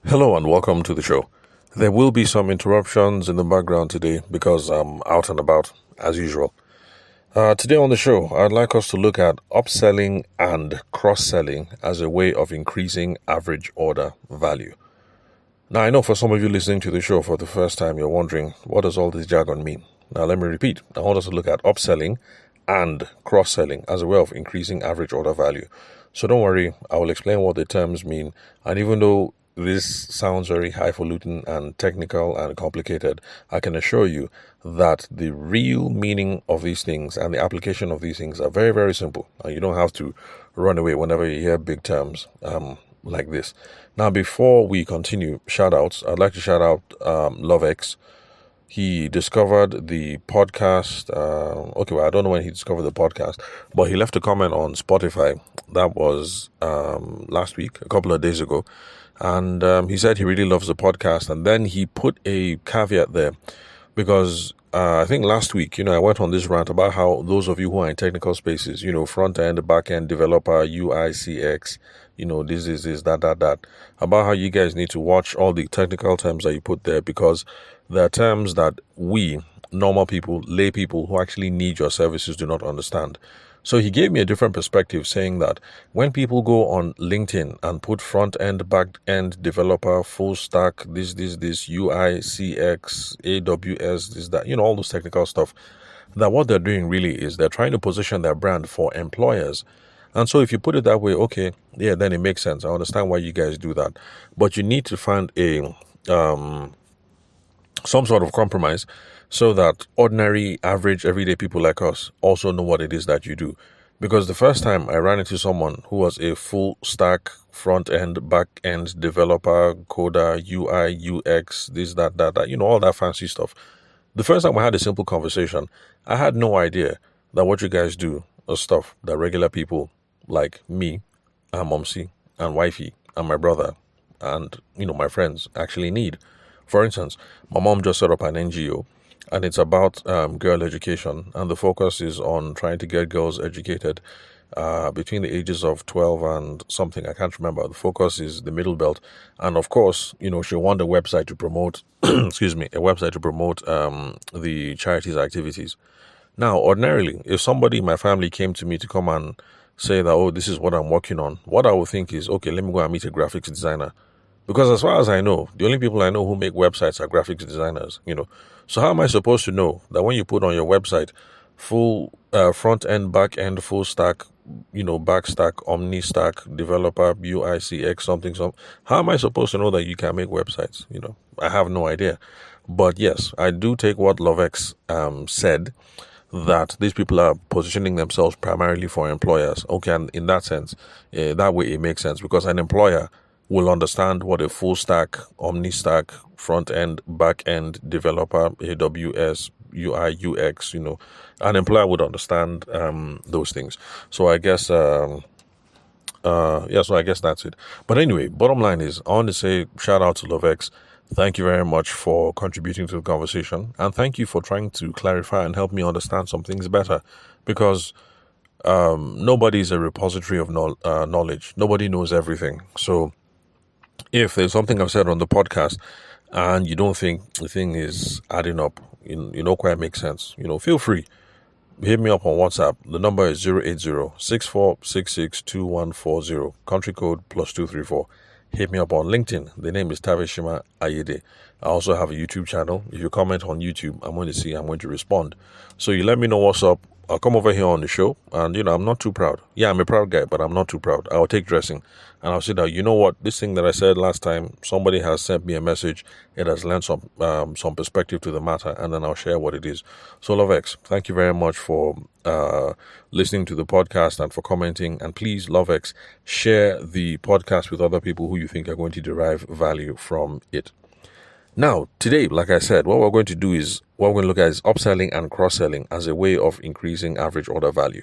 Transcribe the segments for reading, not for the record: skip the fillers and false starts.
Hello and welcome to the show. There will be some interruptions in the background today because I'm out and about as usual. Today on the show, I'd like us to look at upselling and cross-selling as a way of increasing average order value. Now, I know for some of you listening to the show for the first time, you're wondering, what does all this jargon mean? Now, let me repeat. I want us to look at upselling and cross-selling as a way of increasing average order value. So don't worry, I will explain what the terms mean. And even though this sounds very highfalutin and technical and complicated, I can assure you that the real meaning of these things and the application of these things are very, very simple. And you don't have to run away whenever you hear big terms like this. Now, before we continue, shout outs, I'd like to shout out LoveX. He discovered the podcast. I don't know when he discovered the podcast, but he left a comment on Spotify. That was last week, a couple of days ago. And he said he really loves the podcast. And then he put a caveat there because I think last week, I went on this rant about how those of you who are in technical spaces, front end, back end, developer, UI, CX, this, that, about how you guys need to watch all the technical terms that you put there because there are terms that we, normal people, lay people who actually need your services do not understand. So he gave me a different perspective saying that when people go on LinkedIn and put front end, back end, developer, full stack, this, UI, CX, AWS, this, that, all those technical stuff, that what they're doing really is they're trying to position their brand for employers. And so if you put it that way, okay, yeah, then it makes sense. I understand why you guys do that. But you need to find a some sort of compromise so that ordinary, average, everyday people like us also know what it is that you do. Because the first time I ran into someone who was a full stack, front end, back end developer, coder, UI, UX, this, that, all that fancy stuff. The first time I had a simple conversation, I had no idea that what you guys do is stuff that regular people like me and Momsy and Wifey and my brother and, my friends actually need. For instance, my mom just set up an NGO and it's about girl education, and the focus is on trying to get girls educated between the ages of 12 and something. I can't remember. The focus is the middle belt. And of course, she want a website to promote, the charity's activities. Now, ordinarily, if somebody in my family came to me to come and say that, oh, this is what I'm working on, what I would think is, okay, let me go and meet a graphics designer. Because as far as I know, the only people I know who make websites are graphics designers, So how am I supposed to know that when you put on your website full front end, back end, full stack, back stack, omni stack, developer, UI, CX, something. How am I supposed to know that you can make websites? I have no idea. But yes, I do take what LoveX said, that these people are positioning themselves primarily for employers. Okay, and in that sense, that way it makes sense because an employer will understand what a full stack, omni stack, front end, back end developer, AWS, UI, UX, an employer would understand those things. So I guess, so I guess that's it. But anyway, bottom line is, I want to say shout out to LoveX. Thank you very much for contributing to the conversation. And thank you for trying to clarify and help me understand some things better because nobody is a repository of knowledge. Nobody knows everything. So if there's something I've said on the podcast and you don't think the thing is adding up, quite makes sense, feel free. Hit me up on WhatsApp. The number is 080-6466-2140. Country code +234. Hit me up on LinkedIn. The name is Tavishima Ayede. I also have a YouTube channel. If you comment on YouTube, I'm going to respond. So you let me know what's up. I'll come over here on the show and, I'm not too proud. Yeah, I'm a proud guy, but I'm not too proud. I'll take dressing and I'll say that, you know what, this thing that I said last time, somebody has sent me a message. It has lent some perspective to the matter, and then I'll share what it is. So LoveX, thank you very much for listening to the podcast and for commenting. And please, LoveX, share the podcast with other people who you think are going to derive value from it. Now, today, like I said, what we're going to look at is upselling and cross-selling as a way of increasing average order value.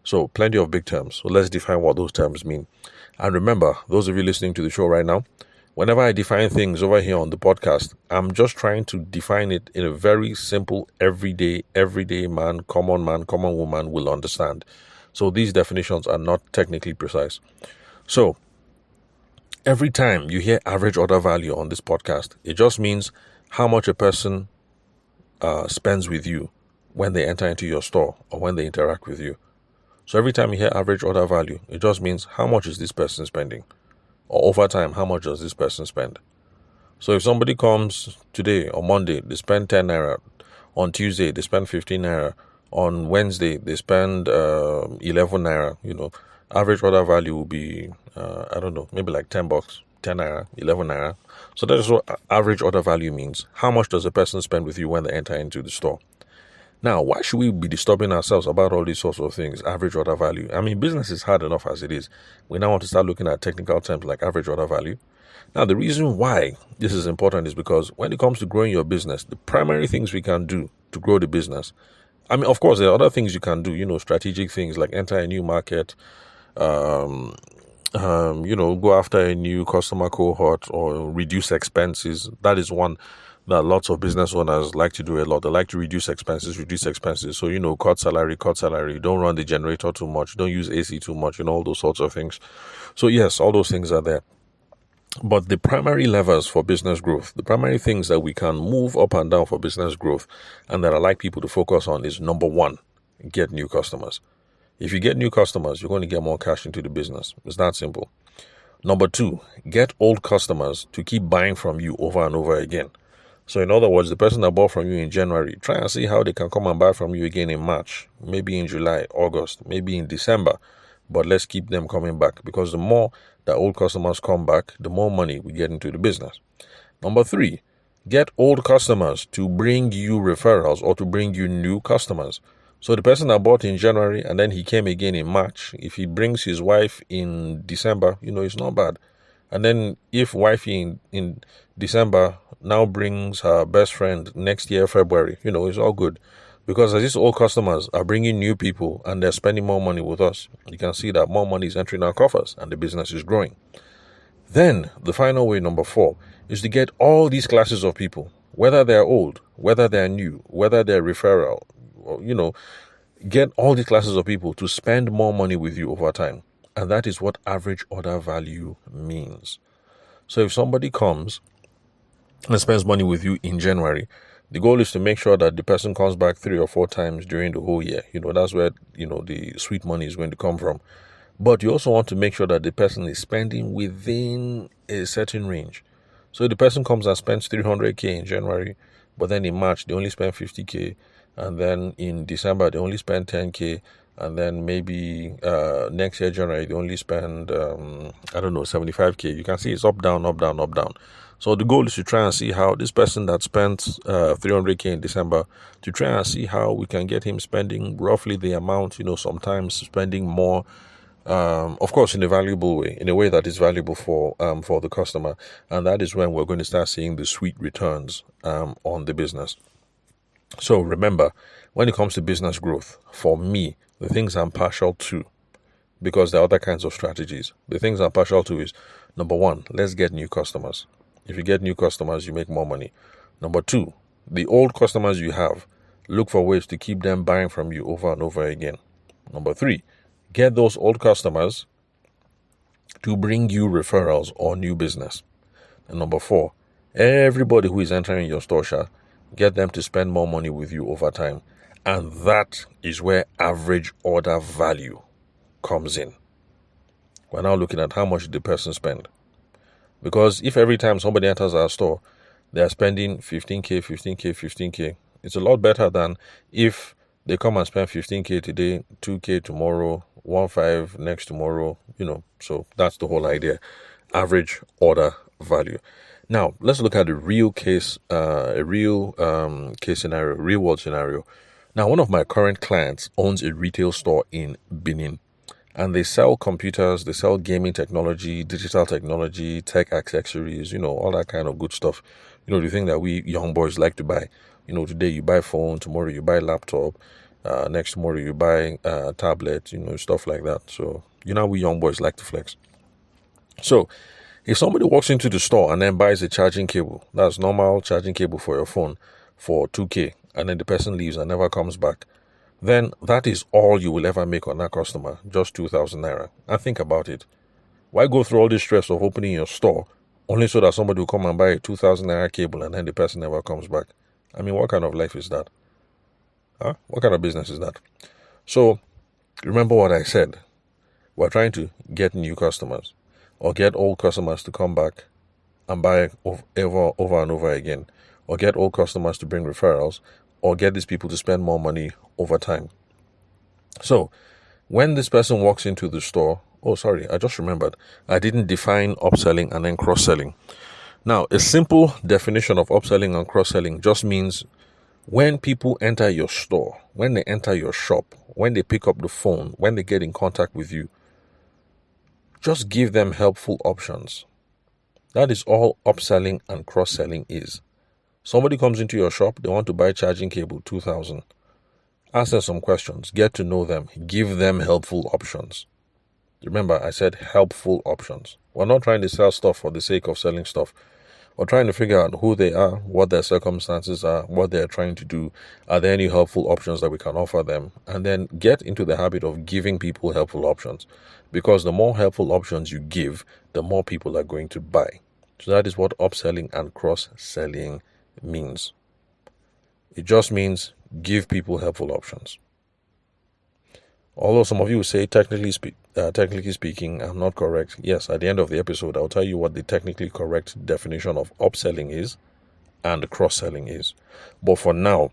So plenty of big terms. So let's define what those terms mean. And remember, those of you listening to the show right now, whenever I define things over here on the podcast, I'm just trying to define it in a very simple, everyday man, common woman will understand. So these definitions are not technically precise. So Every time you hear average order value on this podcast, it just means how much a person spends with you when they enter into your store or when they interact with you. So every time you hear average order value, it just means how much is this person spending? Or over time, how much does this person spend? So if somebody comes today or Monday, they spend 10 naira. On Tuesday, they spend 15 naira. On Wednesday, they spend 11 naira. Average order value will be, I don't know, maybe like 10 bucks, 10 naira, 11 naira. So that is what average order value means. How much does a person spend with you when they enter into the store? Now, why should we be disturbing ourselves about all these sorts of things, average order value? I mean, business is hard enough as it is. We now want to start looking at technical terms like average order value. Now, the reason why this is important is because when it comes to growing your business, the primary things we can do to grow the business, I mean, of course, there are other things you can do, strategic things like enter a new market, go after a new customer cohort or reduce expenses. That is one that lots of business owners like to do a lot. They like to reduce expenses. So, cut salary. Don't run the generator too much. Don't use AC too much, all those sorts of things. So yes, all those things are there. But the primary levers for business growth, the primary things that we can move up and down for business growth and that I like people to focus on is number one, get new customers. If you get new customers, you're going to get more cash into the business. It's that simple. Number two, get old customers to keep buying from you over and over again. So in other words, the person that bought from you in January, try and see how they can come and buy from you again in March, maybe in July, August, maybe in December. But let's keep them coming back, because the more that old customers come back, the more money we get into the business. Number three, get old customers to bring you referrals or to bring you new customers. So the person that bought in January and then he came again in March, if he brings his wife in December, it's not bad. And then if wifey in December now brings her best friend next year, February, it's all good. Because as these old customers are bringing new people and they're spending more money with us, you can see that more money is entering our coffers and the business is growing. Then the final way, number four, is to get all these classes of people, whether they're old, whether they're new, whether they're referral, get all these classes of people to spend more money with you over time. And that is what average order value means. So if somebody comes and spends money with you in January, the goal is to make sure that the person comes back 3 or 4 times during the whole year. That's where, the sweet money is going to come from. But you also want to make sure that the person is spending within a certain range. So if the person comes and spends 300K in January, but then in March, they only spend 50K. And then in December, they only spend 10K. And then maybe next year, January, they only spend, 75K. You can see it's up, down, up, down, up, down. So the goal is to try and see how this person that spent 300K in December, to try and see how we can get him spending roughly the amount, sometimes spending more, of course, in a valuable way, in a way that is valuable for the customer. And that is when we're going to start seeing the sweet returns on the business. So remember, when it comes to business growth, for me, the things I'm partial to, because there are other kinds of strategies, the things I'm partial to is, number one, let's get new customers. If you get new customers, you make more money. Number two, the old customers you have, look for ways to keep them buying from you over and over again. Number three, get those old customers to bring you referrals or new business. And number four, everybody who is entering your store, get them to spend more money with you over time. And that is where average order value comes in. We're now looking at how much did the person spend. Because if every time somebody enters our store, they are spending 15K, it's a lot better than if they come and spend 15K today, 2K tomorrow, 1.5 next tomorrow, So that's the whole idea. Average order value. Now, let's look at a real case scenario, real world scenario. Now, one of my current clients owns a retail store in Benin. And they sell computers, they sell gaming technology, digital technology, tech accessories, all that kind of good stuff. The thing that we young boys like to buy. Today you buy phone, tomorrow you buy laptop, next tomorrow you buy tablet, stuff like that. So, we young boys like to flex. So, if somebody walks into the store and then buys a charging cable, that's normal charging cable for your phone for 2K, and then the person leaves and never comes back, then that is all you will ever make on that customer, just 2,000 naira. And think about it. Why go through all this stress of opening your store only so that somebody will come and buy a 2,000 naira cable and then the person never comes back? I mean, what kind of life is that? Huh? What kind of business is that? So remember what I said. We're trying to get new customers or get old customers to come back and buy over and over again, or get old customers to bring referrals, or get these people to spend more money over time. So when this person walks into the store, oh, sorry, I just remembered, I didn't define upselling and then cross-selling. Now, a simple definition of upselling and cross-selling just means when people enter your store, when they enter your shop, when they pick up the phone, when they get in contact with you, just give them helpful options. That is all upselling and cross-selling is. Somebody comes into your shop, they want to buy charging cable, 2,000. Ask them some questions, get to know them, give them helpful options. Remember, I said helpful options. We're not trying to sell stuff for the sake of selling stuff. We're trying to figure out who they are, what their circumstances are, what they're trying to do. Are there any helpful options that we can offer them? And then get into the habit of giving people helpful options. Because the more helpful options you give, the more people are going to buy. So that is what upselling and cross-selling means. It just means give people helpful options. Although some of you will say, technically speaking, I'm not correct. Yes, at the end of the episode, I'll tell you what the technically correct definition of upselling is and cross-selling is. But for now,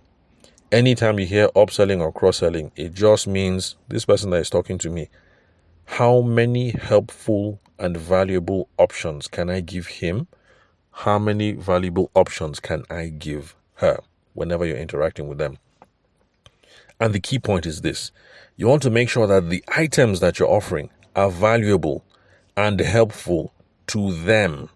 anytime you hear upselling or cross-selling, it just means this person that is talking to me, how many helpful and valuable options can I give him? How many valuable options can I give her whenever you're interacting with them? And the key point is this. You want to make sure that the items that you're offering are valuable and helpful to them.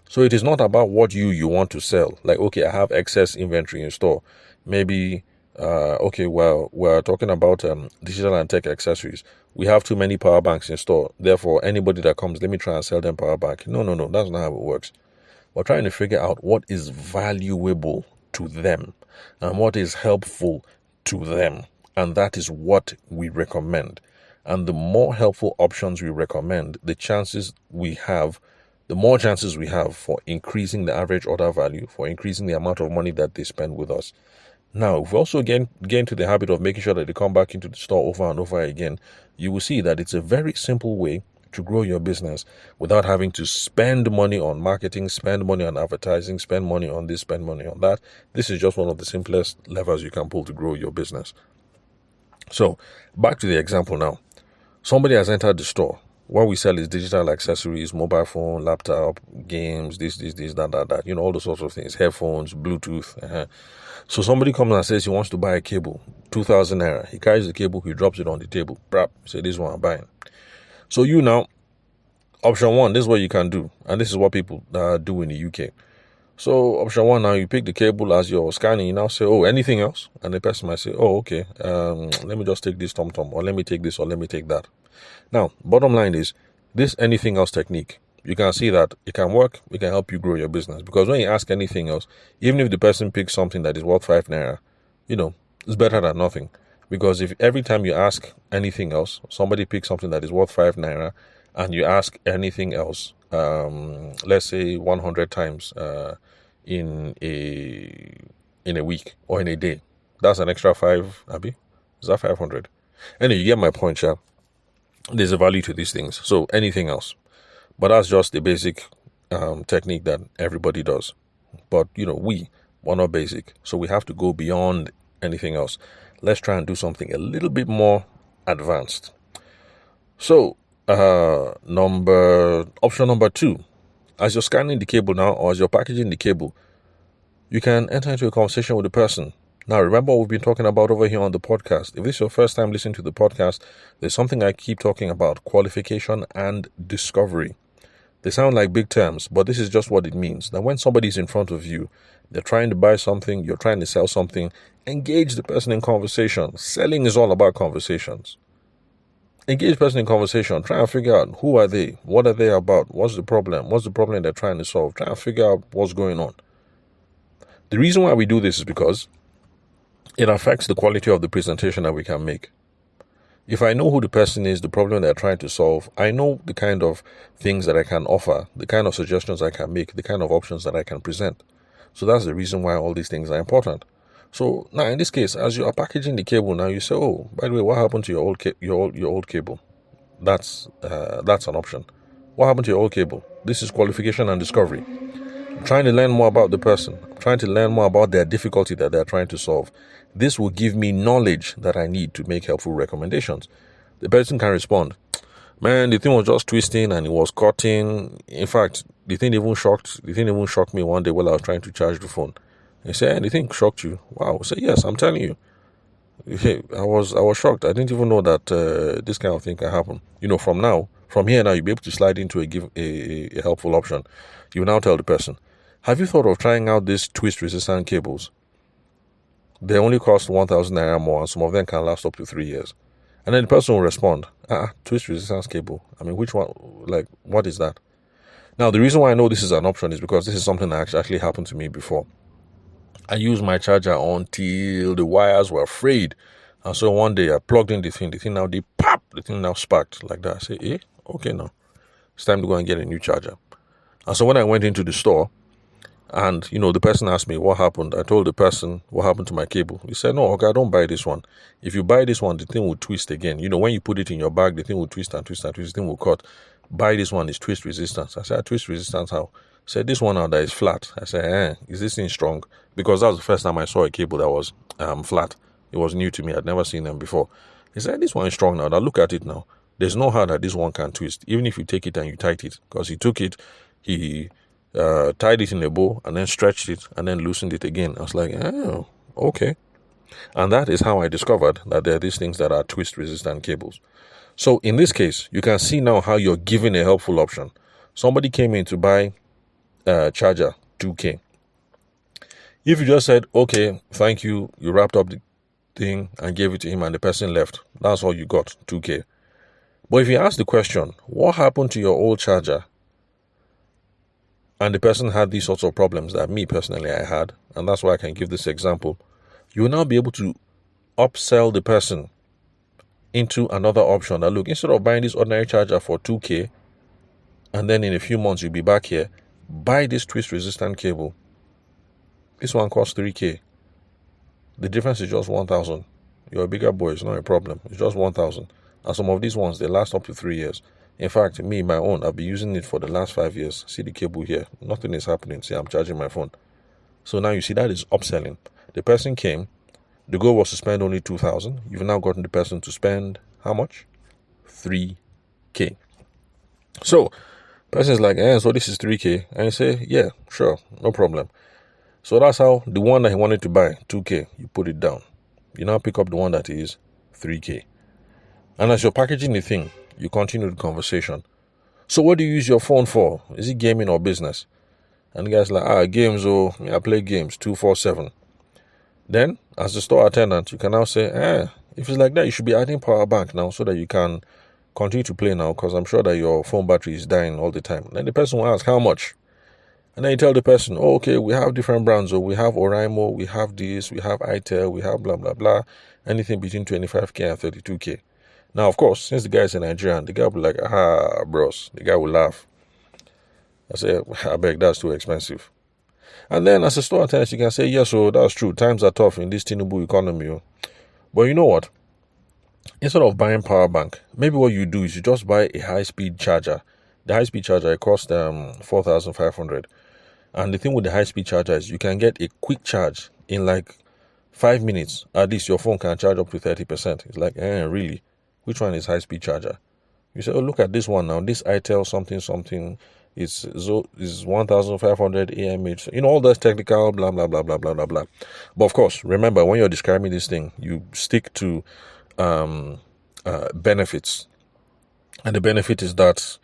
So it is not about what you want to sell. Like, okay, I have excess inventory in store. Maybe, we're talking about digital and tech accessories. We have too many power banks in store. Therefore, anybody that comes, let me try and sell them power bank. No. That's not how it works. We're trying to figure out what is valuable to them and what is helpful to them. And that is what we recommend. And the more helpful options we recommend, the more chances we have for increasing the average order value, for increasing the amount of money that they spend with us. Now, if we also get into the habit of making sure that they come back into the store over and over again, you will see that it's a very simple way to grow your business without having to spend money on marketing, spend money on advertising, spend money on this, spend money on that. This is just one of the simplest levers you can pull to grow your business. So, back to the example now. Somebody has entered the store. What we sell is digital accessories, mobile phone, laptop, games, this, that, all those sorts of things, headphones, Bluetooth. So somebody comes and says he wants to buy a cable, 2,000 naira. He carries the cable, he drops it on the table. Say, this is what I'm buying. So you now, option one, this is what you can do. And this is what people do in the UK. So option one, now you pick the cable as you're scanning. You now say, oh, anything else? And the person might say, oh, okay, let me just take this TomTom, or let me take this, or let me take that. Now, bottom line is, this anything else technique, you can see that it can work, it can help you grow your business. Because when you ask anything else, even if the person picks something that is worth 5 naira, it's better than nothing. Because if every time you ask anything else, somebody picks something that is worth 5 naira, and you ask anything else, let's say 100 times in a week or in a day, that's an extra 5, Abby? Is that 500? Anyway, you get my point, Sha. There's a value to these things. So anything else. But that's just the basic technique that everybody does. But, we're not basic. So we have to go beyond anything else. Let's try and do something a little bit more advanced. So, option number 2, as you're scanning the cable now, or as you're packaging the cable, you can enter into a conversation with the person. Now, remember what we've been talking about over here on the podcast. If this is your first time listening to the podcast, there's something I keep talking about: qualification and discovery. They sound like big terms, but this is just what it means. That when somebody's in front of you, they're trying to buy something, you're trying to sell something, engage the person in conversation. Selling is all about conversations. Engage the person in conversation. Try and figure out, who are they? What are they about? What's the problem? What's the problem they're trying to solve? Try and figure out what's going on. The reason why we do this is because it affects the quality of the presentation that we can make. If I know who the person is, the problem they're trying to solve, I know the kind of things that I can offer, the kind of suggestions I can make, the kind of options that I can present. So that's the reason why all these things are important. So now in this case, as you are packaging the cable, now you say, "Oh, by the way, what happened to your old cable?" That's an option. What happened to your old cable? This is qualification and discovery. I'm trying to learn more about the person. I'm trying to learn more about their difficulty that they're trying to solve. This will give me knowledge that I need to make helpful recommendations. The person can respond, "Man, the thing was just twisting and it was cutting. In fact, the thing even shocked me one day while I was trying to charge the phone." They say, "Hey, the thing shocked you?" Wow. I say, "Yes, I'm telling you." Hey, I was shocked. I didn't even know that this kind of thing can happen. From here now, you'll be able to slide into a helpful option. You now tell the person, "Have you thought of trying out these twist resistant cables? They only cost 1,000 naira more, and some of them can last up to 3 years." And then the person will respond, "Twist resistance cable. I mean, which one? Like, what is that?" Now, the reason why I know this is an option is because this is something that actually happened to me before. I used my charger until the wires were frayed. And so one day I plugged in the thing now did pop, the thing now sparked like that. I say, okay now. It's time to go and get a new charger. And so when I went into the store and the person asked me what happened, I told the person what happened to my cable. He said, "No, okay, don't buy this one. If you buy this one, the thing will twist again. When you put it in your bag, the thing will twist and twist and twist, the thing will cut. Buy this one, is twist resistance." I said, "Twist resistance how?" Said, "This one now that is flat." I said, "Is this thing strong?" Because that was the first time I saw a cable that was flat. It was new to me. I'd never seen them before. He said, "This one is strong now. Now look at it now. There's no how that this one can twist, even if you take it and you tight it." Because he took it, he tied it in a bow and then stretched it and then loosened it again. I was like, "Oh, okay." And that is how I discovered that there are these things that are twist resistant cables. So in this case, you can see now how you're giving a helpful option. Somebody came in to buy charger 2K. If you just said, "Okay, thank you," you wrapped up the thing and gave it to him and the person left, that's all you got, 2K. But if you ask the question, "What happened to your old charger?" and the person had these sorts of problems that me personally I had, and that's why I can give this example, you will now be able to upsell the person into another option that, look, instead of buying this ordinary charger for 2K and then in a few months you'll be back here, buy this twist resistant cable. This one costs 3K. The difference is just 1,000. You're a bigger boy, it's not a problem. It's just 1,000. And some of these ones, they last up to 3 years. In fact, me, my own, I've been using it for the last 5 years. See the cable here. Nothing is happening. See, I'm charging my phone. So now you see that is upselling. The person came. The goal was to spend only 2,000. You've now gotten the person to spend how much? 3K. So, person is like, so this is 3K. And you say, yeah, sure, no problem. So that's how the one that he wanted to buy, 2K, you put it down. You now pick up the one that is 3K. And as you're packaging the thing, you continue the conversation. "So what do you use your phone for? Is it gaming or business?" And the guy's like, "Games, I play games 247. Then, as the store attendant, you can now say, if it's like that, you should be adding power bank now so that you can continue to play now, because I'm sure that your phone battery is dying all the time." Then the person will ask, "How much?" And then you tell the person, "Okay, we have different brands. We have Oraimo, we have this, we have itel, we have blah, blah, blah. Anything between 25K and 32K. Now, of course, since the guy is a Nigerian, the guy will be like, bros. The guy will laugh. I say, "I beg, that's too expensive." And then as a store attendant, you can say, "Yes, so that's true. Times are tough in this Tinubu economy. But you know what? Instead of buying power bank, maybe what you do is you just buy a high-speed charger. The high-speed charger, it costs 4,500. And the thing with the high-speed charger is you can get a quick charge in like 5 minutes. At least your phone can charge up to 30%. It's like, really? Which one is high-speed charger? You say, look at this one now. This itel something is 1,500 AMH. All those technical blah, blah, blah, blah, blah, blah, blah. But of course, remember, when you're describing this thing, you stick to benefits. And the benefit is that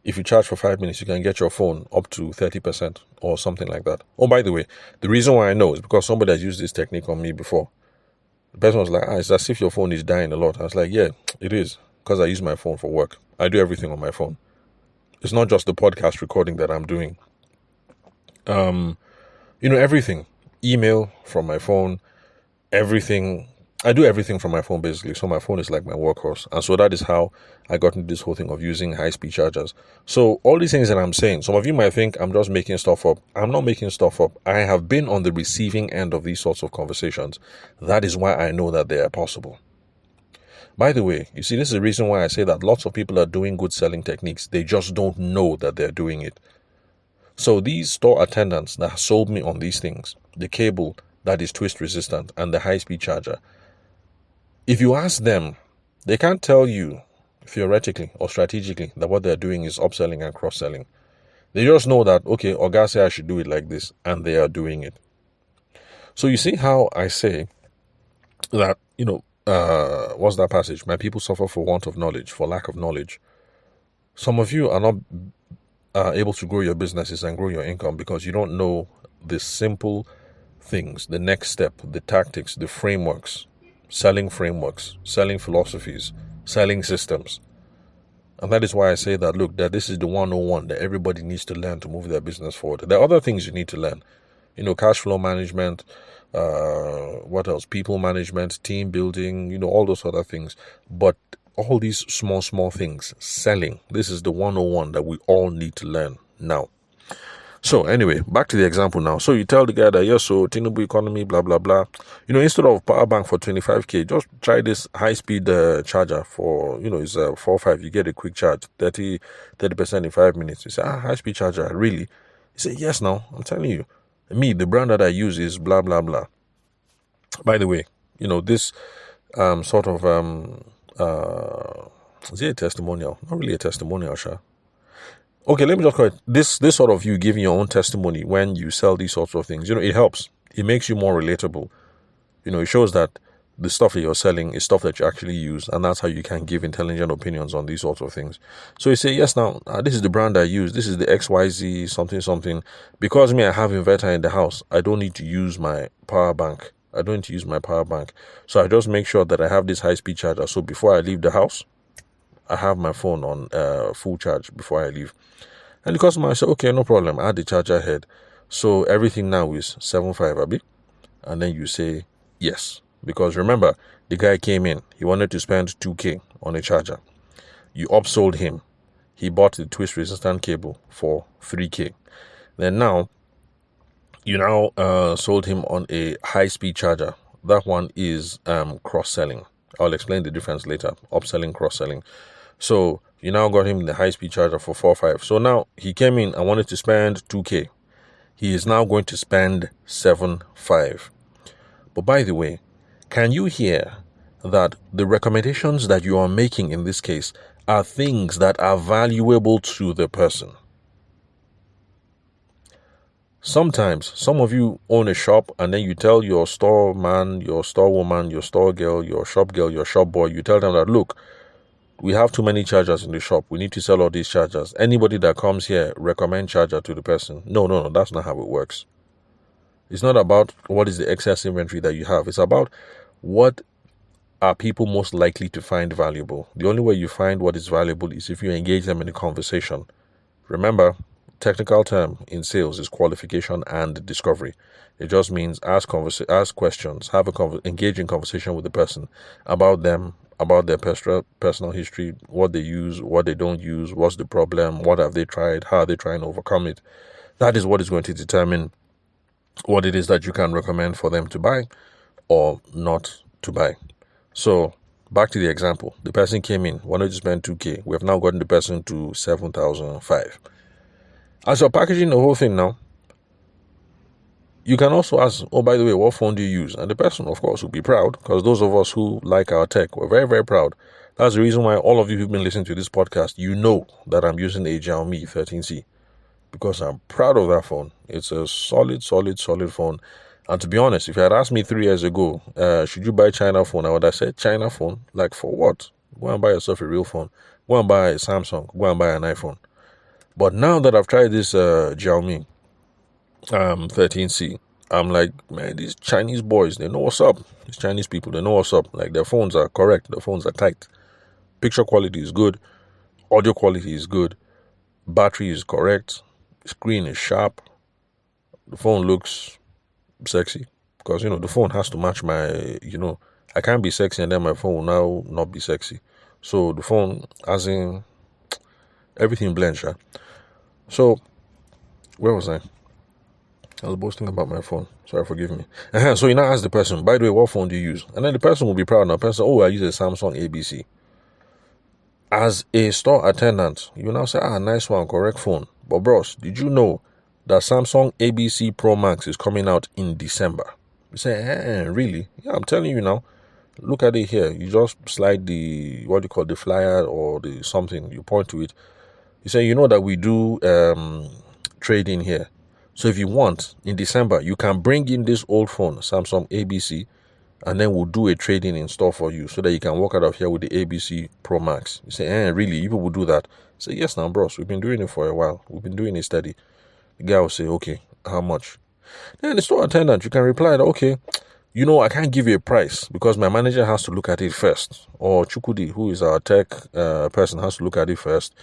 if you charge for 5 minutes, you can get your phone up to 30% or something like that. Oh, by the way, the reason why I know is because somebody has used this technique on me before. The person was like, it's as if your phone is dying a lot. I was like, yeah, it is, because I use my phone for work. I do everything on my phone. It's not just the podcast recording that I'm doing. Everything. Email from my phone, everything. I do everything from my phone basically. So my phone is like my workhorse. And so that is how I got into this whole thing of using high speed chargers. So all these things that I'm saying, some of you might think I'm just making stuff up. I'm not making stuff up. I have been on the receiving end of these sorts of conversations. That is why I know that they are possible. By the way, you see, this is the reason why I say that lots of people are doing good selling techniques. They just don't know that they're doing it. So these store attendants that sold me on these things, the cable that is twist resistant and the high speed charger, if you ask them, they can't tell you theoretically or strategically that what they're doing is upselling and cross-selling. They just know that, okay, Oga say I should do it like this, and they are doing it. So you see how I say that, what's that passage? My people suffer for want of knowledge, for lack of knowledge. Some of you are not able to grow your businesses and grow your income because you don't know the simple things, the next step, the tactics, the frameworks, selling philosophies, selling systems. And that is why I say that, look, that this is the 101 that everybody needs to learn to move their business forward. There are other things you need to learn, cash flow management, what else? People management, team building, all those other things. But all these small things, selling, this is the 101 that we all need to learn now. So anyway, back to the example now. So you tell the guy that, yes, so Tinubu economy, blah, blah, blah. Instead of power bank for 25K, just try this high-speed charger for, it's 4 or 5. You get a quick charge, 30% in 5 minutes. You say, high-speed charger, really? You say, yes, now, I'm telling you. Me, the brand that I use is blah, blah, blah. By the way, this sort of, is it a testimonial? Not really a testimonial, sure. Okay, let me just call it this sort of you giving your own testimony when you sell these sorts of things. It helps. It makes you more relatable. It shows that the stuff that you're selling is stuff that you actually use, and that's how you can give intelligent opinions on these sorts of things. So you say, yes, now, this is the brand I use. This is the XYZ something. Because I have inverter in the house, I don't need to use my power bank. So I just make sure that I have this high-speed charger. So before I leave the house, I have my phone on full charge before I leave. And the customer will say, okay, no problem, add the charger head. So everything now is 7.5, Abi. And then you say yes. Because remember, the guy came in, he wanted to spend 2K on a charger. You upsold him. He bought the twist resistant cable for 3K. Then now, you sold him on a high-speed charger. That one is cross-selling. I'll explain the difference later. Upselling, cross-selling. So you now got him the high-speed charger for 4.5. So now he came in and wanted to spend 2K. He is now going to spend 7.5. But by the way, can you hear that the recommendations that you are making in this case are things that are valuable to the person? Sometimes some of you own a shop and then you tell your store man, your store woman, your store girl, your shop boy, you tell them that, look, we have too many chargers in the shop. We need to sell all these chargers. Anybody that comes here, recommend charger to the person. No, that's not how it works. It's not about what is the excess inventory that you have. It's about what are people most likely to find valuable. The only way you find what is valuable is if you engage them in a conversation. Remember, technical term in sales is qualification and discovery. It just means ask questions, engage in conversation with the person about them, about their personal history, what they use, what they don't use, what's the problem, what have they tried, how are they trying to overcome it. That is what is going to determine what it is that you can recommend for them to buy or not to buy. So back to the example. The person came in, wanted to spend 2K. We have now gotten the person to 7,005. As you're packaging the whole thing now, you can also ask, oh, by the way, what phone do you use? And the person, of course, will be proud, because those of us who like our tech, we're very, very proud. That's the reason why all of you who've been listening to this podcast, you know that I'm using a Xiaomi 13C, because I'm proud of that phone. It's a solid phone. And to be honest, if you had asked me 3 years ago, should you buy China phone, I would have said, China phone? Like, for what? Go and buy yourself a real phone. Go and buy a Samsung. Go and buy an iPhone. But now that I've tried this Xiaomi 13C, I'm like, man, these Chinese boys, they know what's up. These Chinese people, they know what's up. Like, their phones are correct. Their phones are tight. Picture quality is good. Audio quality is good. Battery is correct. Screen is sharp. The phone looks sexy. Because, the phone has to match my, I can't be sexy and then my phone will now not be sexy. So the phone, as in everything blends, right? So where was I? I was boasting about my phone. Sorry, forgive me. So you now ask the person, by the way, what phone do you use? And then the person will be proud. Now, person, oh, I use a Samsung ABC. As a store attendant, you now say, nice one, correct phone. But bros, did you know that Samsung ABC Pro Max is coming out in December? You say, really? Yeah, I'm telling you now. Look at it here. You just slide the, what do you call the flyer or the something, you point to it. You say, you know that we do trading here. So if you want, in December, you can bring in this old phone, Samsung ABC, and then we'll do a trading in store for you so that you can walk out of here with the ABC Pro Max. You say, really? You people will do that? Say, yes, now, bros. We've been doing it for a while. We've been doing it steady. The guy will say, okay, how much? Then the store attendant, you can reply that, okay, you know, I can't give you a price because my manager has to look at it first. Or Chukudi, who is our tech person, has to look at it first.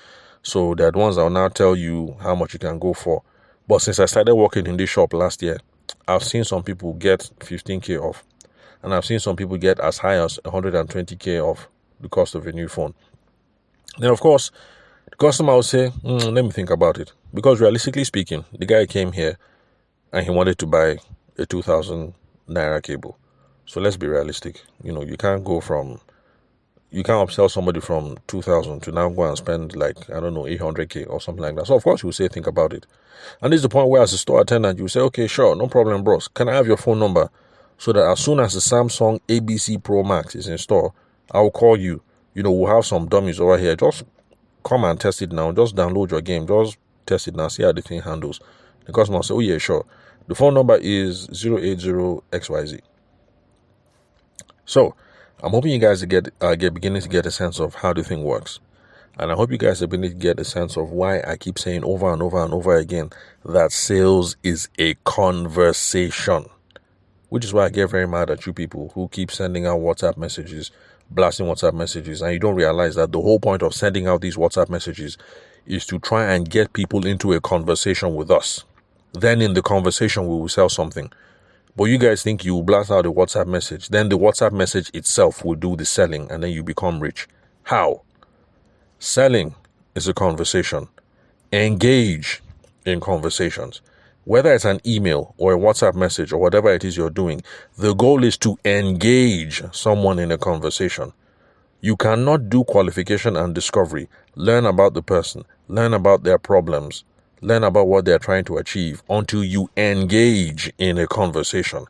So they're the ones that will now tell you how much you can go for. But since I started working in this shop last year, I've seen some people get 15K off. And I've seen some people get as high as 120K off the cost of a new phone. Then, of course, the customer will say, let me think about it. Because realistically speaking, the guy came here and he wanted to buy a 2,000 Naira cable. So let's be realistic. You know, you can't upsell somebody from 2,000 to now go and spend 800K or something like that. So of course you will say, think about it. And this is the point where as a store attendant, you will say, okay, sure, no problem, bros. Can I have your phone number? So that as soon as the Samsung ABC Pro Max is in store, I will call you. You know, we'll have some dummies over here. Just come and test it now. Just download your game. Just test it now. See how the thing handles. The customer will say, oh yeah, sure. The phone number is 080XYZ. So I'm hoping you guys get beginning to get a sense of how the thing works. And I hope you guys are beginning to get a sense of why I keep saying over and over and over again that sales is a conversation. Which is why I get very mad at you people who keep sending out WhatsApp messages, blasting WhatsApp messages, and you don't realize that the whole point of sending out these WhatsApp messages is to try and get people into a conversation with us. Then in the conversation, we will sell something. But you guys think you will blast out a WhatsApp message, then the WhatsApp message itself will do the selling, and then you become rich. How? Selling is a conversation. Engage in conversations. Whether it's an email or a WhatsApp message or whatever it is you're doing, the goal is to engage someone in a conversation. You cannot do qualification and discovery, learn about the person, learn about their problems, learn about what they're trying to achieve until you engage in a conversation.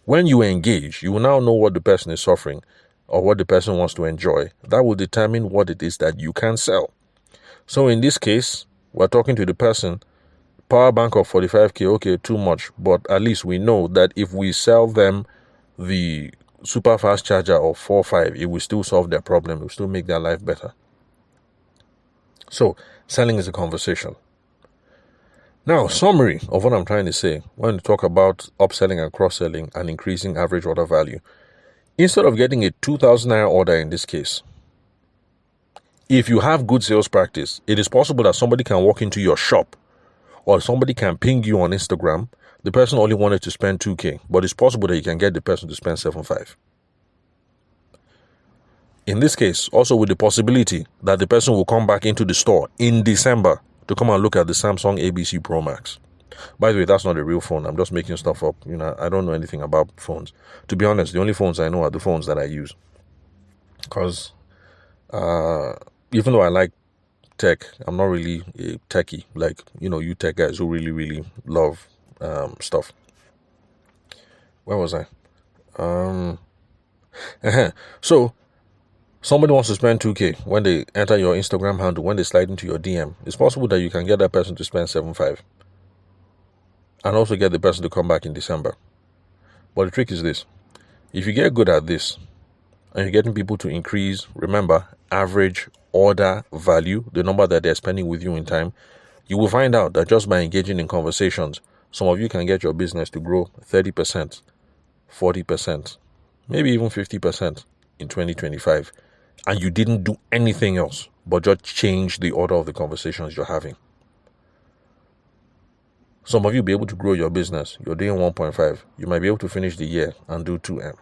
When you engage, you will now know what the person is suffering or what the person wants to enjoy. That will determine what it is that you can sell. So in this case, we're talking to the person. Power bank of 45K, okay, too much. But at least we know that if we sell them the super fast charger of 4.5, it will still solve their problem. It will still make their life better. So, selling is a conversation. Now, summary of what I'm trying to say when we talk about upselling and cross-selling and increasing average order value. Instead of getting a 2,000 Naira order in this case, if you have good sales practice, it is possible that somebody can walk into your shop or somebody can ping you on Instagram. The person only wanted to spend 2K, but it's possible that you can get the person to spend 7.5. In this case, also with the possibility that the person will come back into the store in December to come and look at the Samsung ABC Pro Max. By the way, that's not a real phone. I'm just making stuff up. You know, I don't know anything about phones. To be honest, the only phones I know are the phones that I use. Because even though I like tech, I'm not really a techie like, you tech guys who really, really love stuff. Where was I? So somebody wants to spend 2K when they enter your Instagram handle, when they slide into your DM. It's possible that you can get that person to spend 7.5 and also get the person to come back in December. But the trick is this: if you get good at this and you're getting people to increase, remember, average order value, the number that they're spending with you in time, you will find out that just by engaging in conversations, some of you can get your business to grow 30%, 40%, maybe even 50% in 2025. And you didn't do anything else but just change the order of the conversations you're having. Some of you will be able to grow your business. You're doing 1.5. You might be able to finish the year and do 2M.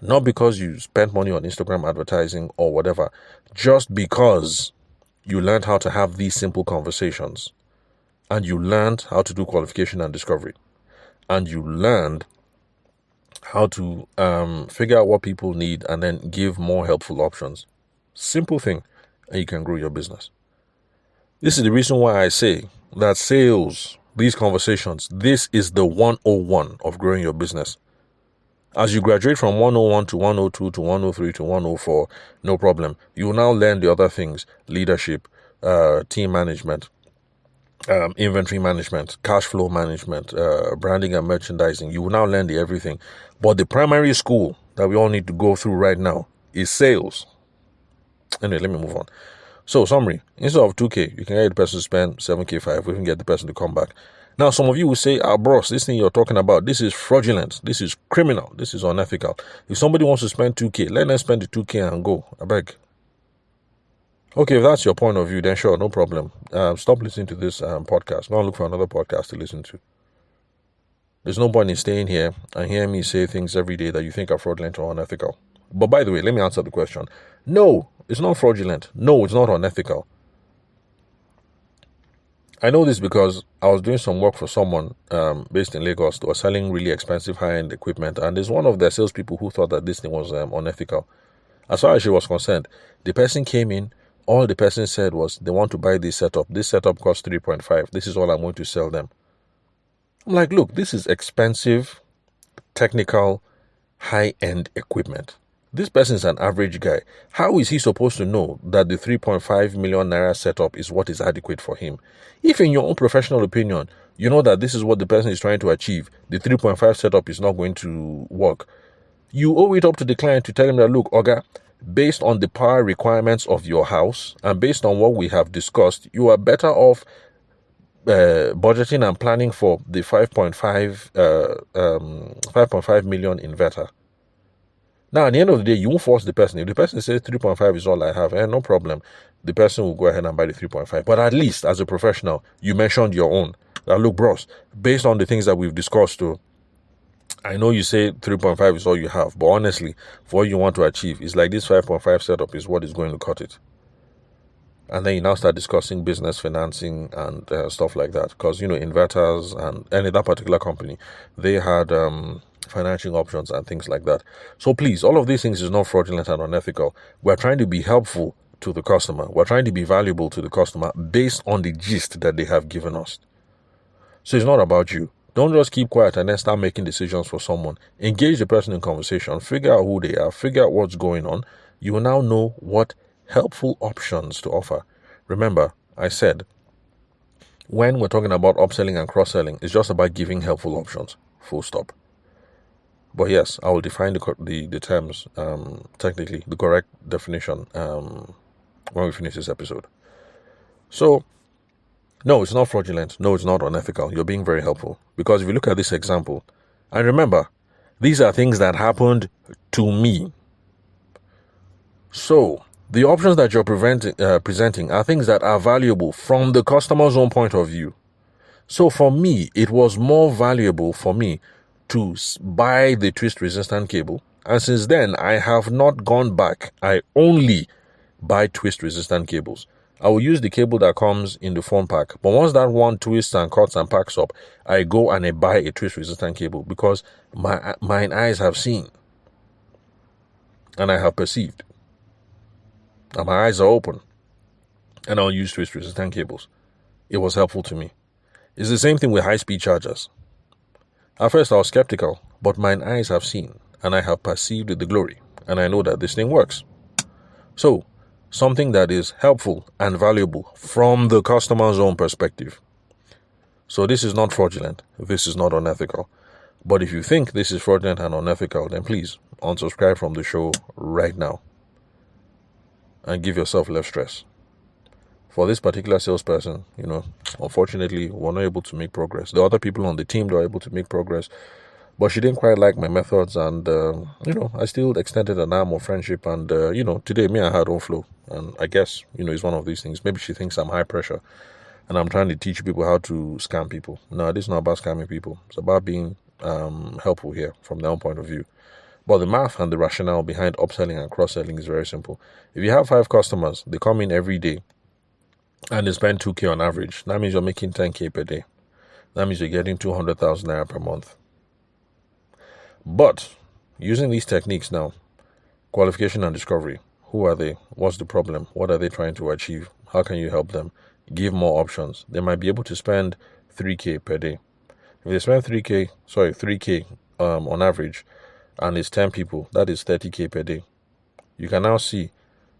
Not because you spent money on Instagram advertising or whatever, just because you learned how to have these simple conversations, and you learned how to do qualification and discovery, and you learned how to figure out what people need and then give more helpful options. Simple thing, and you can grow your business. This is the reason why I say that sales, these conversations, this is the 101 of growing your business. As you graduate from 101 to 102 to 103 to 104, no problem. You will now learn the other things: leadership, team management, inventory management, cash flow management, branding and merchandising. You will now learn the everything. But the primary school that we all need to go through right now is sales. Anyway, let me move on. So, summary: instead of 2K, you can get the person to spend 7K, 5. We can get the person to come back. Now, some of you will say, bros, this thing you're talking about, this is fraudulent, this is criminal, this is unethical. If somebody wants to spend 2K, let them spend the 2K and go. I beg. Okay, if that's your point of view, then sure, no problem. Stop listening to this podcast. Go and look for another podcast to listen to. There's no point in staying here and hearing me say things every day that you think are fraudulent or unethical. But by the way, let me answer the question. No, it's not fraudulent. No, it's not unethical. I know this because I was doing some work for someone based in Lagos who was selling really expensive high-end equipment, and there's one of their salespeople who thought that this thing was unethical. As far as she was concerned, the person came in, all the person said was they want to buy this setup. This setup costs 3.5. This is all I'm going to sell them. I'm like, look, this is expensive, technical, high-end equipment. This person is an average guy. How is he supposed to know that the 3.5 million naira setup is what is adequate for him? If in your own professional opinion, you know that this is what the person is trying to achieve, the 3.5 setup is not going to work, you owe it up to the client to tell him that, look, Oga, based on the power requirements of your house and based on what we have discussed, you are better off budgeting and planning for the 5.5 million inverter. Now, at the end of the day, you won't force the person. If the person says 3.5 is all I have, no problem. The person will go ahead and buy the 3.5. But at least, as a professional, you mentioned your own. Now, look, bros, based on the things that we've discussed too, I know you say 3.5 is all you have, but honestly, for what you want to achieve, it's like this 5.5 setup is what is going to cut it. And then you now start discussing business, financing, and stuff like that. Because, inverters and that particular company, they had financing options and things like that. So please, all of these things is not fraudulent and unethical. We're trying to be helpful to the customer. We're trying to be valuable to the customer based on the gist that they have given us. So it's not about you. Don't just keep quiet and then start making decisions for someone. Engage the person in conversation. Figure out who they are. Figure out what's going on. You will now know what helpful options to offer. Remember, I said, when we're talking about upselling and cross-selling, it's just about giving helpful options. Full stop. But yes, I will define the terms, technically, the correct definition when we finish this episode. So, no, it's not fraudulent. No, it's not unethical. You're being very helpful. Because if you look at this example, and remember, these are things that happened to me. So, the options that you're presenting are things that are valuable from the customer's own point of view. So, for me, it was more valuable for me to buy the twist-resistant cable. And since then, I have not gone back. I only buy twist-resistant cables. I will use the cable that comes in the phone pack. But once that one twists and cuts and packs up, I go and I buy a twist-resistant cable because mine eyes have seen and I have perceived. And my eyes are open. And I'll use twist-resistant cables. It was helpful to me. It's the same thing with high-speed chargers. At first, I was skeptical, but mine eyes have seen, and I have perceived the glory, and I know that this thing works. So, something that is helpful and valuable from the customer's own perspective. So this is not fraudulent. This is not unethical. But if you think this is fraudulent and unethical, then please unsubscribe from the show right now and give yourself less stress. For this particular salesperson, unfortunately, we're not able to make progress. The other people on the team were able to make progress, but she didn't quite like my methods, and, I still extended an arm of friendship, and, today, me and her don't flow, and I guess, it's one of these things. Maybe she thinks I'm high pressure, and I'm trying to teach people how to scam people. No, this is not about scamming people. It's about being helpful here from their own point of view. But the math and the rationale behind upselling and cross-selling is very simple. If you have 5 customers, they come in every day and they spend 2K on average. That means you're making 10K per day. That means you're getting 200,000 naira per month. But using these techniques now, qualification and discovery, who are they? What's the problem? What are they trying to achieve? How can you help them? Give more options. They might be able to spend 3K per day. If they spend 3K on average, and it's 10 people, that is 30K per day. You can now see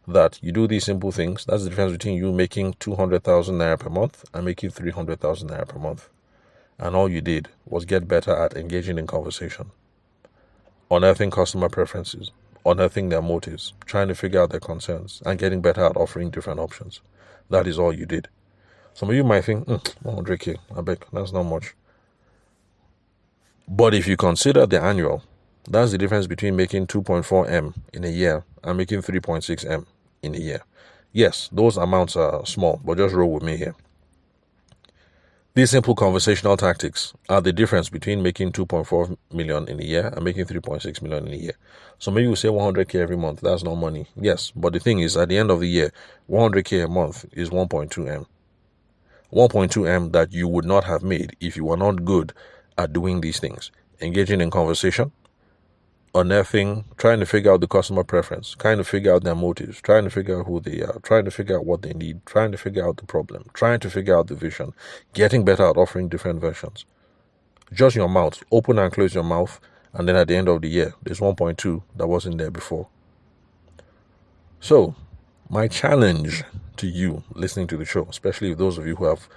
that you do these simple things. That's the difference between you making 200,000 naira per month and making 300,000 naira per month. And all you did was get better at engaging in conversation, unearthing customer preferences, unearthing their motives, trying to figure out their concerns, and getting better at offering different options. That is all you did. Some of you might think, 100K, I beg, that's not much. But if you consider the annual, that's the difference between making 2.4M in a year and making 3.6M in a year. Yes, those amounts are small, but just roll with me here. These simple conversational tactics are the difference between making 2.4 million in a year and making 3.6 million in a year. So maybe you say 100K every month. That's not money. Yes, but the thing is, at the end of the year, 100K a month is 1.2M. 1.2M that you would not have made if you were not good at doing these things. Engaging in conversation, unearthing, trying to figure out the customer preference, trying to figure out their motives, trying to figure out who they are, trying to figure out what they need, trying to figure out the problem, trying to figure out the vision, getting better at offering different versions. Just your mouth, open and close your mouth, and then at the end of the year, there's 1.2 that wasn't there before. So, my challenge to you listening to the show, especially those of you who have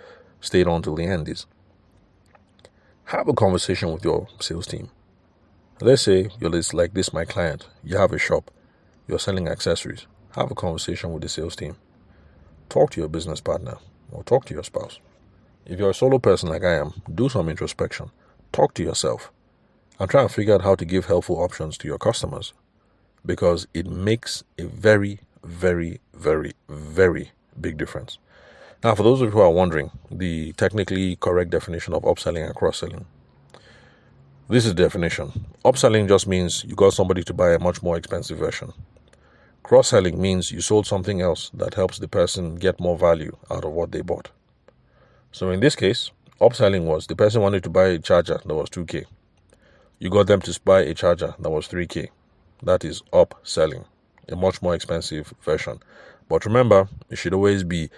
stayed on till the end, is have a conversation with your sales team. Let's say you're like this, my client. You have a shop. You're selling accessories. Have a conversation with the sales team. Talk to your business partner or talk to your spouse. If you're a solo person like I am, do some introspection. Talk to yourself and try and figure out how to give helpful options to your customers, because it makes a very, very, very, very big difference. Now, for those of you who are wondering, the technically correct definition of upselling and cross-selling, this is the definition. Upselling just means you got somebody to buy a much more expensive version. Cross-selling means you sold something else that helps the person get more value out of what they bought. So in this case, upselling was the person wanted to buy a charger that was 2K. You got them to buy a charger that was 3K. That is upselling, a much more expensive version. But remember, it should always be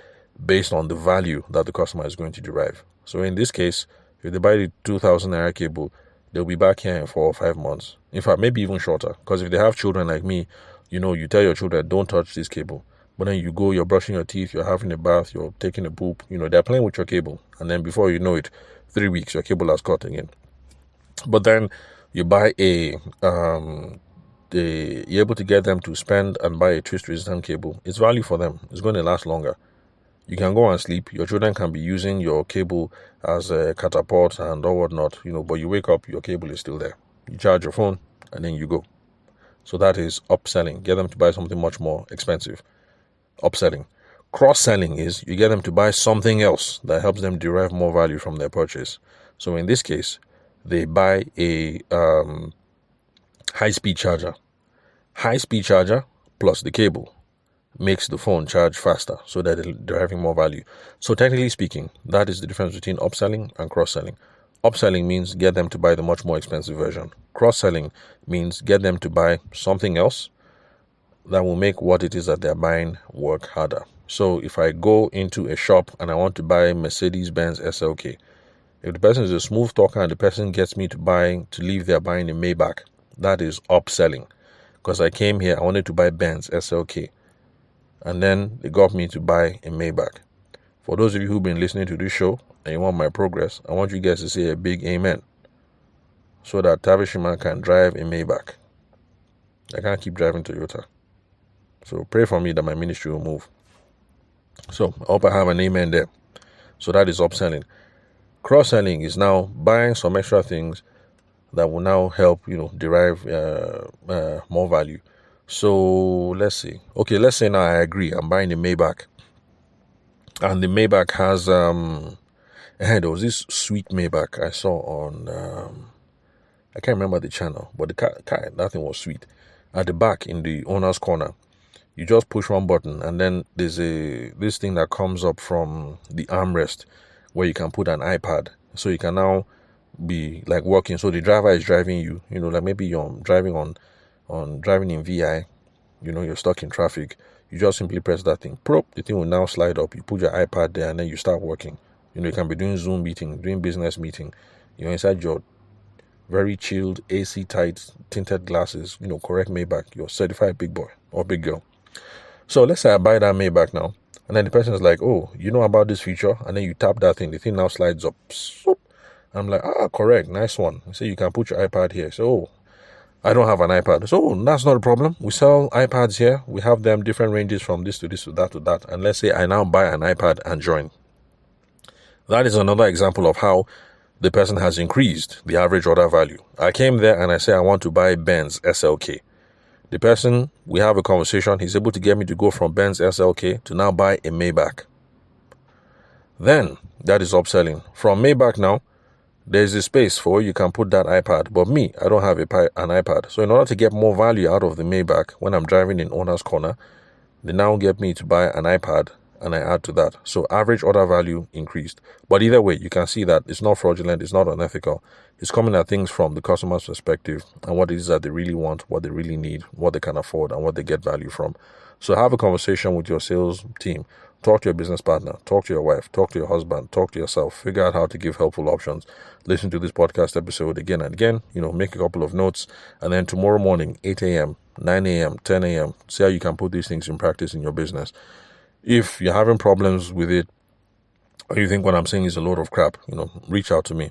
based on the value that the customer is going to derive. So in this case, if they buy the 2,000 naira cable, they'll be back here in 4 or 5 months. In fact, maybe even shorter. Because if they have children like me, you tell your children, don't touch this cable. But then you go, you're brushing your teeth, you're having a bath, you're taking a poop, they're playing with your cable. And then before you know it, 3 weeks, your cable has cut again. But then you buy you're able to get them to spend and buy a twist-resistant cable. It's value for them. It's going to last longer. You can go and sleep. Your children can be using your cable as a catapult and or whatnot, but you wake up, your cable is still there. You charge your phone and then you go. So that is upselling. Get them to buy something much more expensive. Upselling. Cross-selling is you get them to buy something else that helps them derive more value from their purchase. So in this case, they buy a high-speed charger. High-speed charger plus the cable makes the phone charge faster so that they're deriving more value. So technically speaking, that is the difference between upselling and cross-selling. Upselling means get them to buy the much more expensive version. Cross-selling means get them to buy something else that will make what it is that they're buying work harder. So if I go into a shop and I want to buy Mercedes-Benz SLK, if the person is a smooth talker and the person gets me to leave there buying a Maybach, that is upselling. Because I came here, I wanted to buy Benz SLK. And then they got me to buy a Maybach. For those of you who've been listening to this show and you want my progress, I want you guys to say a big amen so that Tabishima can drive a Maybach. I can't keep driving Toyota. So pray for me that my ministry will move. So I hope I have an amen there. So that is upselling. Cross-selling is now buying some extra things that will now help, derive more value. So let's see. Okay, let's say now I agree. I'm buying a Maybach. And the Maybach has, there was this sweet Maybach I saw on I can't remember the channel, but the car, that thing was sweet. At the back in the owner's corner, you just push one button, and then there's this thing that comes up from the armrest where you can put an iPad, so you can now be like working. So the driver is driving you, like maybe you're driving in VI, you're stuck in traffic. You just simply press that thing, prop, the thing will now slide up. You put your iPad there, and then you start working. You can be doing Zoom meeting, doing business meeting. You're inside your very chilled, AC tight, tinted glasses, correct Maybach. You're certified big boy or big girl. So let's say I buy that Maybach now, and then the person is like, oh, you know about this feature? And then you tap that thing, the thing now slides up. I'm like, correct, nice one. So you can put your iPad here. So, I don't have an iPad. So that's not a problem. We sell iPads here. We have them different ranges from this to this to that to that. And let's say I now buy an iPad and join. That is another example of how the person has increased the average order value. I came there and I say I want to buy Benz SLK. The person, we have a conversation, he's able to get me to go from Benz SLK to now buy a Maybach. Then, that is upselling. From Maybach now, there's a space for you can put that iPad. But me, I don't have an iPad. So in order to get more value out of the Maybach, when I'm driving in owner's corner, they now get me to buy an iPad, and I add to that. So average order value increased. But either way, you can see that it's not fraudulent, it's not unethical. It's coming at things from the customer's perspective and what it is that they really want, what they really need, what they can afford, and what they get value from. So have a conversation with your sales team. Talk to your business partner, talk to your wife, talk to your husband, talk to yourself, figure out how to give helpful options. Listen to this podcast episode again and again, make a couple of notes, and then tomorrow morning, 8 a.m., 9 a.m., 10 a.m., see how you can put these things in practice in your business. If you're having problems with it, or you think what I'm saying is a load of crap, reach out to me.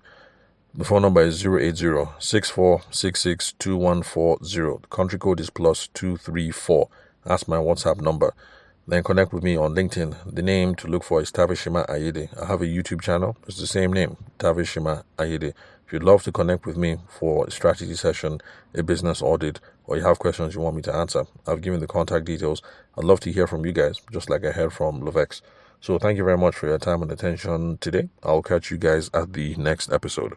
The phone number is 080-6466-2140. The country code is +234. That's my WhatsApp number. Then connect with me on LinkedIn. The name to look for is Tavishima Ayede. I have a YouTube channel. It's the same name, Tavishima Ayede. If you'd love to connect with me for a strategy session, a business audit, or you have questions you want me to answer, I've given the contact details. I'd love to hear from you guys, just like I heard from Lovex. So thank you very much for your time and attention today. I'll catch you guys at the next episode.